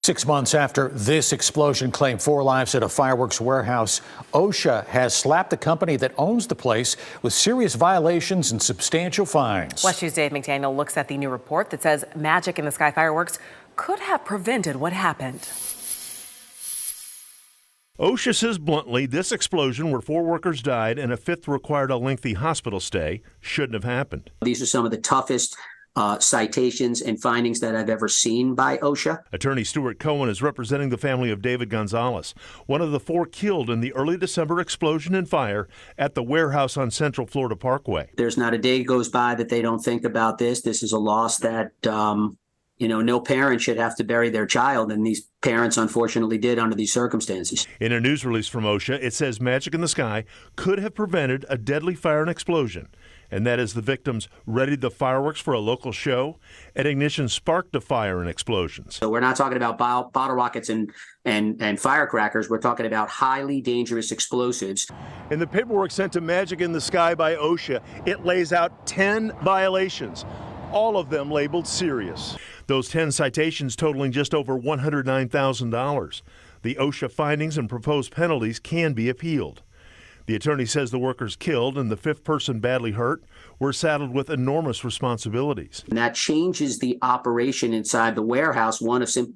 6 months after this explosion claimed 4 lives at a fireworks warehouse, OSHA has slapped the company that owns the place with serious violations and substantial fines. WESH News' Dave McDaniel looks at the new report that says Magic in the Sky fireworks could have prevented what happened. OSHA says bluntly this explosion, where 4 workers died and a 5th required a lengthy hospital stay, shouldn't have happened. These are some of the toughest citations and findings that I've ever seen by OSHA. Attorney Stuart Cohen is representing the family of David Gonzalez, one of the 4 killed in the early December explosion and fire at the warehouse on Central Florida Parkway. There's not a day goes by that they don't think about this. This is a loss that, no parent should have to bury their child, and these parents unfortunately did under these circumstances. In a news release from OSHA, it says Magic in the Sky could have prevented a deadly fire and explosion, and that is the victims readied the fireworks for a local show, and ignition sparked a fire and explosions. So we're not talking about bottle rockets and firecrackers. We're talking about highly dangerous explosives. In the paperwork sent to Magic in the Sky by OSHA, it lays out 10 violations, all of them labeled serious. Those 10 citations totaling just over $109,000. The OSHA findings and proposed penalties can be appealed. The attorney says the workers killed and the 5th person badly hurt were saddled with enormous responsibilities. And that changes the operation inside the warehouse,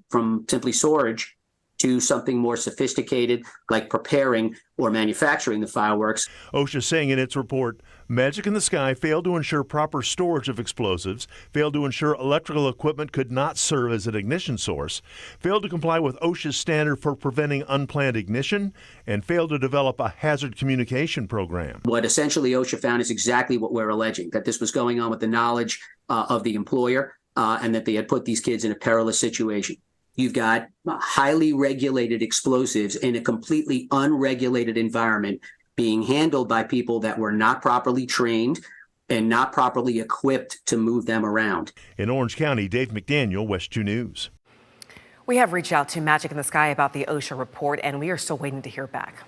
from simply storage to something more sophisticated, like preparing or manufacturing the fireworks. OSHA saying in its report, Magic in the Sky failed to ensure proper storage of explosives, failed to ensure electrical equipment could not serve as an ignition source, failed to comply with OSHA's standard for preventing unplanned ignition, and failed to develop a hazard communication program. What essentially OSHA found is exactly what we're alleging, that this was going on with the knowledge of the employer and that they had put these kids in a perilous situation. You've got highly regulated explosives in a completely unregulated environment being handled by people that were not properly trained and not properly equipped to move them around. In Orange County, Dave McDaniel, WESH 2 News. We have reached out to Magic in the Sky about the OSHA report, and we are still waiting to hear back.